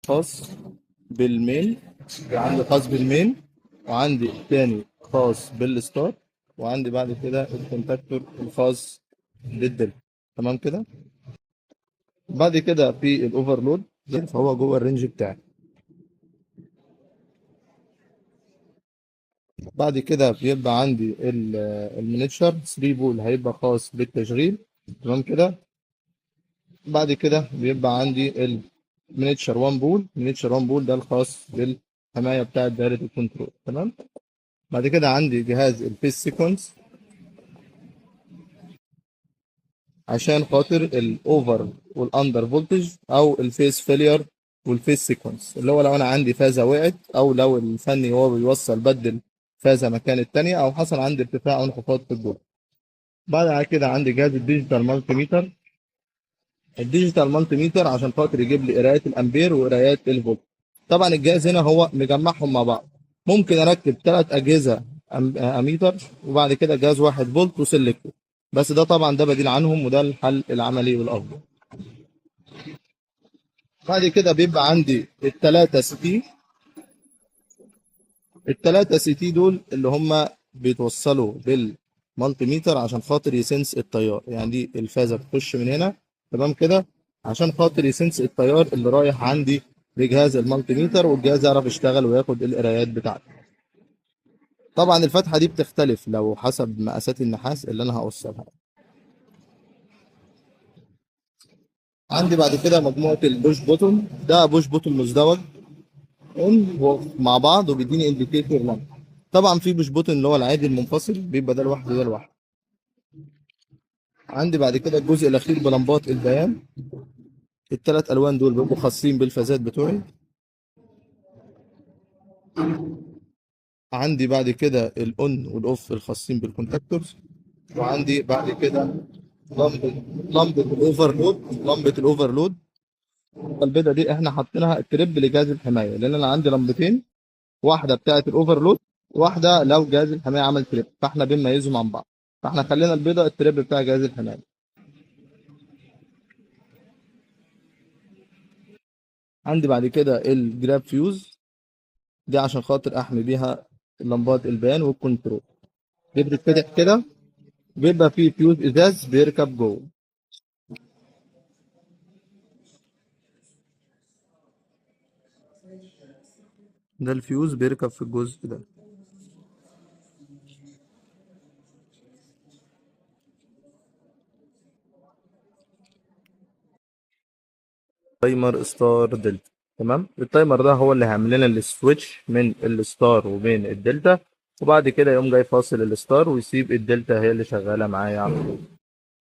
خاص بالمين، عندي خاص بالمين، وعندي التاني خاص بالستار، وعندي بعد كده الكونتاكتور الخاص بالدل. تمام كده. بعد كده في الاوفرلود، فهو جوه الرينج بتاعي. بعد كده بيبقى عندي المينيتشر 3 بول هيبقى خاص بالتشغيل. تمام كده. بعد كده بيبقى عندي المينيتشر 1 بول، مينيتشر 1 بول ده الخاص بالحمايه بتاعه دايره الكنترول. تمام. بعد كده عندي جهاز الفيس سيكونس عشان خاطر الاوفر والاندر فولتج او الفيس فيلير والفيس سيكونس، اللي هو لو انا عندي فازه وقعت، او لو الفني وهو بيوصل بدل فازه مكان التانية، او حصل عندي ارتفاع او انخفاض في الجهد. بعد كده عندي جهاز الديجيتال مالتي ميتر. الديجيتال مالتي ميتر عشان خاطر يجيب لي قرايات الامبير وقرايات الفولت. طبعا الجهاز هنا هو مجمعهم مع بعض. ممكن اركب 3 اجهزه اميتر، وبعد كده جهاز واحد فولت وسلكتور. بس ده طبعا ده بديل عنهم، وده الحل العملي والافضل. بعد كده بيبقى عندي التلاتة سي تي دول اللي هم بيتوصلوا بالمالتي ميتر عشان خاطر يسنس التيار. يعني دي الفازة بتخش من هنا. تمام كده. عشان خاطر يسنس التيار اللي رايح عندي لجهاز المالتي ميتر، والجهاز يعرف يشتغل وياخد القرايات بتاعته. طبعا الفتحة دي بتختلف لو حسب مقاسات النحاس اللي انا هوصلها. عندي بعد كده مجموعة البوش بوتون. ده بوش بوتون مزدوج اون مع بعض، وبيديني انديكيتور لمبه. طبعا في بوش بوتن اللي هو العادي المنفصل، بيبقى ده لوحده وده لوحده. عندي بعد كده الجزء الاخير بلمبات البيان. ال3 الوان دول بيبقوا خاصين بالفازات بتوعي. عندي بعد كده الاون والاوف الخاصين بالكونتاكتورز. وعندي بعد كده لمبه لمبه الاوفرلود. البيضه دي احنا حاطينها التريب لجهاز الحمايه، لان انا عندي لمبتين، واحده بتاعه الاوفرلود، واحده لو جهاز الحمايه عمل تريب، فاحنا بنميزهم عن بعض. فاحنا خلينا البيضه التريب بتاع جهاز الحمايه. عندي بعد كده الجراب فيوز. دي عشان خاطر احمي بيها لمبات البيان والكنترول. دي بتتفتح كده، بيبقى فيه فيوز ازاز بيركب جوه. ده الفيوز بيركب في الجزء ده. تايمر ستار دلتا. تمام. التايمر ده هو اللي هيعمل لنا السويتش من الستار وبين الدلتا، وبعد كده يقوم جاي فاصل الستار ويسيب الدلتا هي اللي شغاله معايا على طول.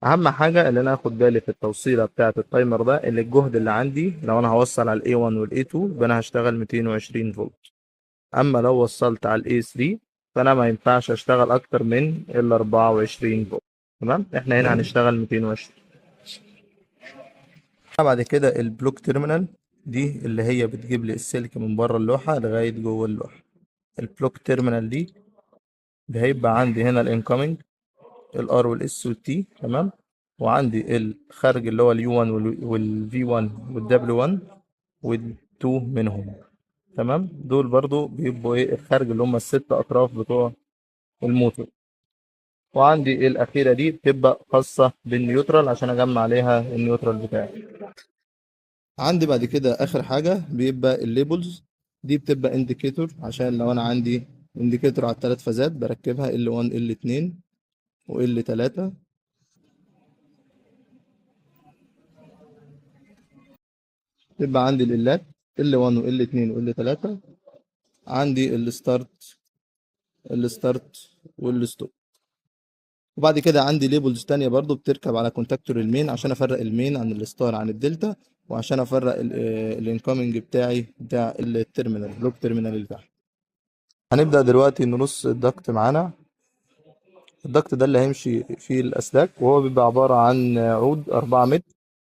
اهم حاجه اللي انا اخد بالي في التوصيله بتاعه التايمر ده، اللي الجهد اللي عندي لو انا هوصل على الاي 1 والاي 2 يبقى انا هشتغل 220 فولت. اما لو وصلت على الاي 3 فانا ما ينفعش اشتغل اكتر من ال 24 فولت. تمام. احنا هنا هنشتغل 220. بعد كده البلوك تيرمينال. دي اللي هي بتجيب لي السلك من بره اللوحه لغايه جوه اللوحه. البلوك تيرمينال دي اللي هيبقى عندي هنا الانكoming، الار والاس والتي. تمام. وعندي الخارج اللي هو اليو 1 والفي 1 والدبليو 1 وال2 منهم. تمام. دول برضو بيبقوا ايه الخارج اللي هم ال6 اطراف بتوع الموتور. وعندي الأخيرة دي بتبقى خاصة بالنيوترال عشان أجمع عليها النيوترال بتاعي. عندي بعد كده آخر حاجة بيبقى الليبلز. دي بتبقى انديكيتور، عشان لو أنا عندي انديكيتور على ال3 فازات بركبها L1 L2 و L3. بيبقى عندي الإلات L1 و L2 و L3. عندي الستارت والستوب. وبعد كده عندي ليبلز تانية برضو بتركب على كونتاكتور المين، عشان افرق المين عن الستار عن الدلتا، وعشان افرق الانكومنج بتاع التيرمينال بلوك تيرمينال اللي تحت. هنبدأ دلوقتي نرص الدكت معانا. الدكت ده اللي هيمشي فيه الأسلاك، وهو بيبقى عبارة عن عود 4 متر،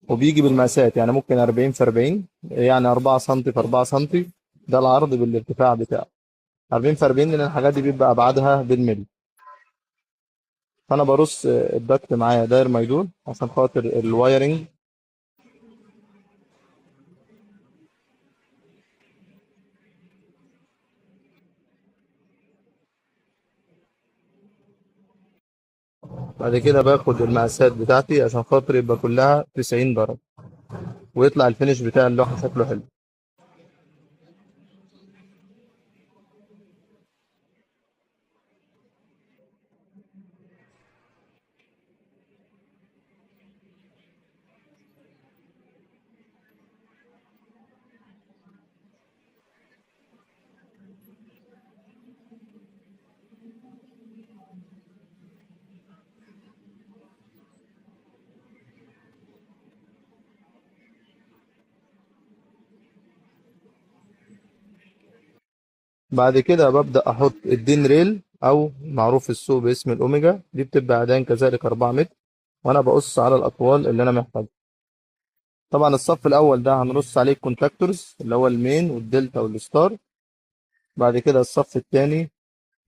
وبيجي بالمقاسات، يعني ممكن 40 في 40، يعني 4 سم في 4 سم. ده العرض بالارتفاع بتاعه 40 في 40، لأن الحاجات دي بيبقى أبعادها بالملي. فأنا برص الدكت معايا داير ما يدور عشان خاطر الوايرنج. بعد كده باخد المقاسات بتاعتي عشان خاطر يبقى كلها 90 درجة، ويطلع الفينش بتاع اللوحة شكله حلو. بعد كده ببدأ أحط الدين ريل، أو معروف في السوق باسم الأوميجا. دي بتبقى عدان كذلك 4 متر، وأنا بقص على الأطوال اللي أنا محتاجها. طبعا الصف الأول ده هنرص عليه الكونتاكتورز اللي هو المين والدلتا والستار. بعد كده الصف التاني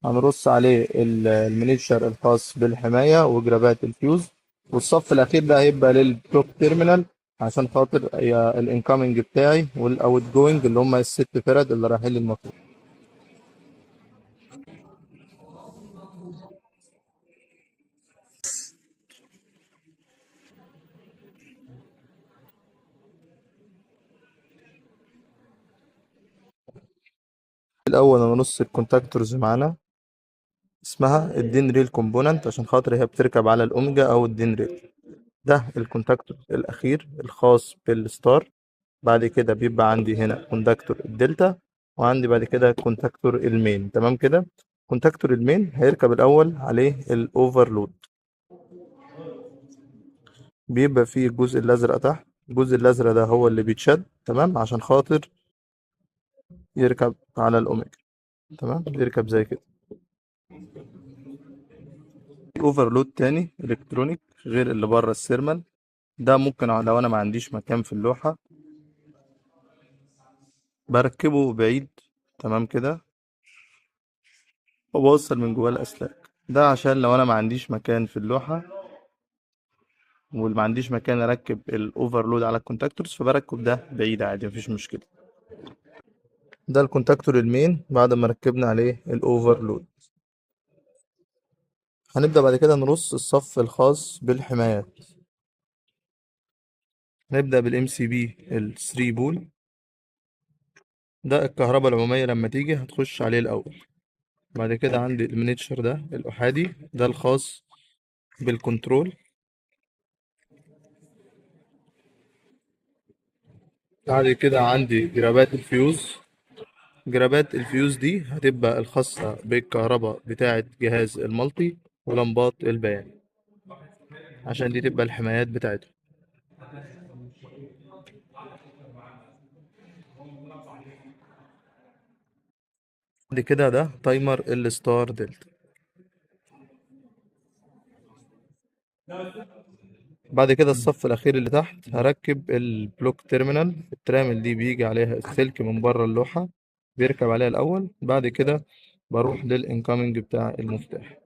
هنرص عليه المنيشر الخاص بالحماية وجرابات الفيوز. والصف الأخير ده هيبقى للبلوك تيرمينال، عشان خاطر الانكامنج بتاعي والاوت جوينج اللي هم الست فرد اللي رايحين للمطار. الأول هنرص الكونتاكتورز معانا، اسمها الدين ريل كومبوننت عشان خاطر هي بتركب على الأوميجا أو الدين ريل. ده الكونتاكتور الأخير الخاص بالستار. بعد كده بيبقى عندي هنا كونتاكتور الدلتا، وعندي بعد كده كونتاكتور المين. تمام كده. كونتاكتور المين هيركب الأول عليه الأوفرلود. بيبقى فيه الجزء الأزرق تحت، الجزء الأزرق ده هو اللي بيتشد تمام عشان خاطر يركب على الأوميجا. تمام، يركب زي كده. اوفرلود تاني الكترونيك غير اللي بره السيرمال. ده ممكن لو انا ما عنديش مكان في اللوحة بركبه بعيد. تمام كده، وبوصل من جواه الاسلاك. ده عشان لو انا ما عنديش مكان في اللوحة وما عنديش مكان اركب الاوفرلود على الكونتاكتورز، فبركب ده بعيد عادي مفيش مشكلة. ده الكونتاكتور المين بعد ما ركبنا عليه الاوفرلود. هنبدأ بعد كده نرص الصف الخاص بالحمايات. نبدأ بالام سي بي ال 3 بول. ده الكهرباء العمومية لما تيجي هتخش عليه الأول. بعد كده عندي المينيتشر ده الأحادي، ده الخاص بالكنترول. بعد كده عندي جرابات الفيوز. جرابات الفيوز دي هتبقى الخاصة بالكهرباء بتاعة جهاز المالتي ولمبات البيان، عشان دي تبقى الحمايات بتاعته. بعد كده ده تايمر الستار دلتا. بعد كده الصف الأخير اللي تحت هركب البلوك تيرمينال. الترامل دي بيجي عليها السلك من بره اللوحة، بيركب عليها الأول. بعد كده بروح للإنكامينج بتاع المفتاح.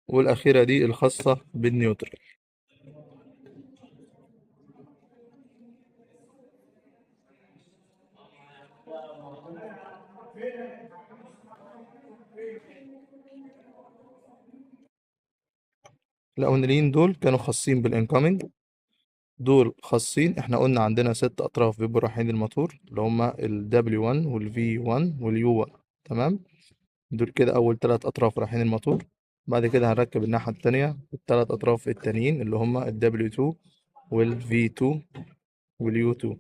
والأخيرة دي الخاصة بالنيوترال. الأولانيين دول كانوا خاصين بالإنكامينج، دول خاصين. احنا قلنا عندنا 6 أطراف بيبقوا رايحين الموتور اللي هما ال W1 وال V1 وال U1. تمام، دول كده أول 3 أطراف رايحين الموتور. بعد كده هنركب الناحية التانية ال3 أطراف التانيين اللي هما ال W2 وال V2 وال U2.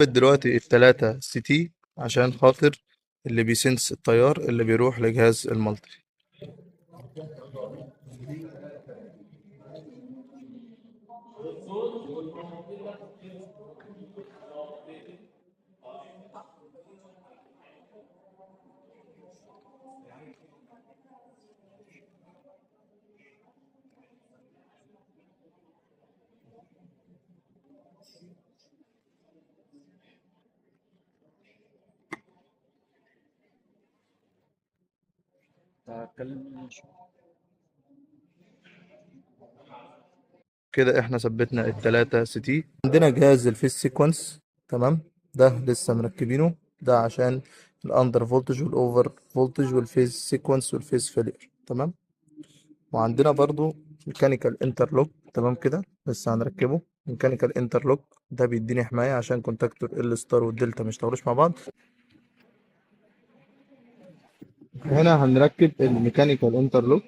دلوقتي ال3 CT عشان خاطر اللي بيسنس التيار اللي بيروح لجهاز المالتي. كده احنا ثبتنا التلاتة سي تي. عندنا جهاز الفيس سيكونس، تمام، ده لسه مركبينه، ده عشان الاندر فولتج والاوفر فولتج والفيس سيكونس والفيس فيلير، تمام. وعندنا برضو ميكانيكال انترلوك، تمام كده، لسه هنركبه. ميكانيكال انترلوك ده بيديني حماية عشان كونتاكتور الستار والدلتا مش يشتغلوش مع بعض. هنا هنركب الميكانيكال انترلوك.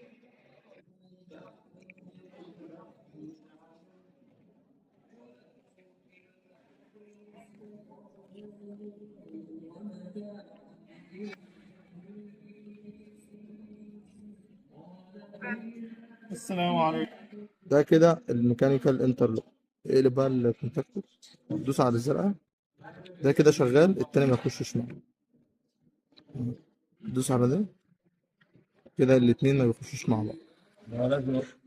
السلام عليكم. ده كده الميكانيكال انترلوك. اقلب بقى الكونتاكتور، دوس على الزرقاء، ده كده شغال، التاني ما يخشش معاه. دوس على ده، كده الاتنين ما بيخشوش مع بعض،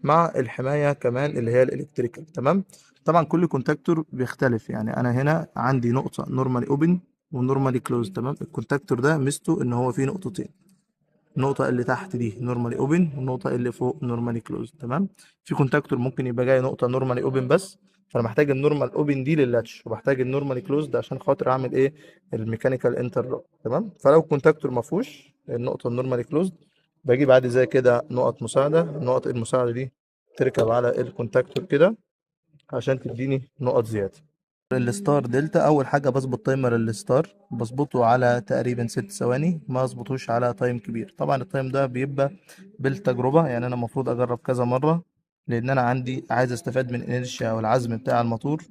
مع الحماية كمان اللي هي الالكتريكال، تمام. طبعا كل كونتاكتور بيختلف، يعني انا هنا عندي نقطة نورمالي اوبن ونورمالي كلوز، تمام. الكونتاكتور ده ميزته ان هو فيه نقطتين، النقطة اللي تحت دي نورمالي اوبن والنقطة اللي فوق نورمالي كلوز، تمام. في كونتاكتور ممكن يبقى جاي نقطة نورمالي اوبن بس، فانا محتاج النورمال اوبن دي لللاتش، وبحتاج النورمالي كلوز ده عشان خاطر اعمل ايه، الميكانيكال انترلوك، تمام. فلو الكونتاكتور ما فيهوش النقطة النورمالي كلوز، بجيب عادي زي كده نقط مساعدة. النقط المساعدة دي تركب على الكونتاكتور كده عشان تديني نقط زيادة. الستار دلتا، اول حاجه بظبط تايمر الستار، بظبطه على تقريبا 6 ثواني، ما اظبطوش على تايم كبير. طبعا التايم ده بيبقى بالتجربه، يعني انا المفروض اجرب كذا مره، لان انا عندي عايز استفاد من الانرشيا او العزم بتاع الموتور،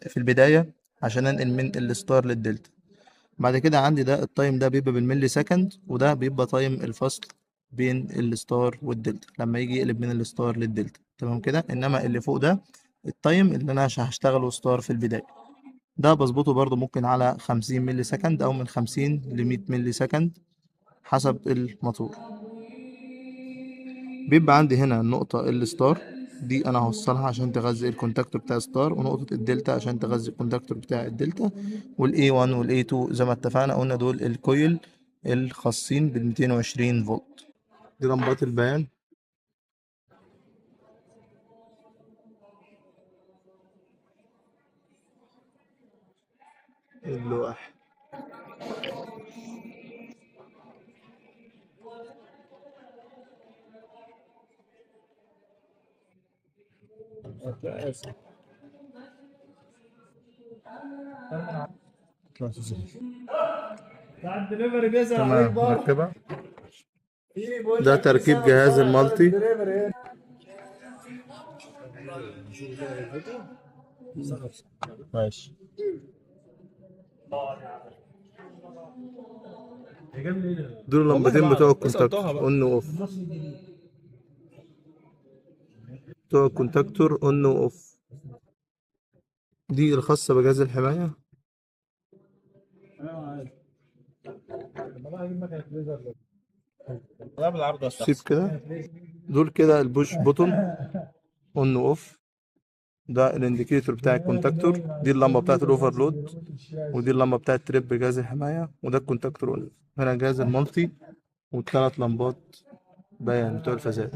في البدايه عشان انقل من الستار للدلتا. بعد كده عندي ده التايم ده بيبقى بالملي سكند، وده بيبقى تايم الفصل بين الستار والدلتا لما يجي يقلب من الستار للدلتا، تمام كده. انما اللي فوق ده التايم اللي انا هشتغله ستار في البدايه، ده بظبطه برضو ممكن على 50 ملي سكند او من 50 ل 100 ملي سكند حسب الموتور. بيبقى عندي هنا النقطة الستار دي انا هوصلها عشان تغذي الكونتاكتور بتاع ستار، ونقطة الدلتا عشان تغذي الكونتاكتور بتاع الدلتا، والاي 1 والاي 2 زي ما اتفقنا قلنا دول الكويل الخاصين بال 220 فولت. دي لمبات البيان، اللوح، بتاع الدليفري بيسأل عليك تمام برضه. مركبة. في بقول ده لك تركيب بيسأل جهاز بتاع المالتي. الدليفري. ماشي. دول اللمبتين بتوع الكونتاكتور اون واوف، بتوع الكونتاكتور اون واوف، دي الخاصة بجهاز الحماية. لا بالعرض سيب استحسن. كده. دول كده البوش بوتون اون واوف، ده الانديكيتور بتاع الكونتاكتور، دي اللمبة بتاعت الاوفرلود، ودي اللمبة بتاعت تريب جهاز الحماية، وده الكونتاكتور اون. هنا جهاز المالتي والثلاث لمبات بيان بتوع الفازات.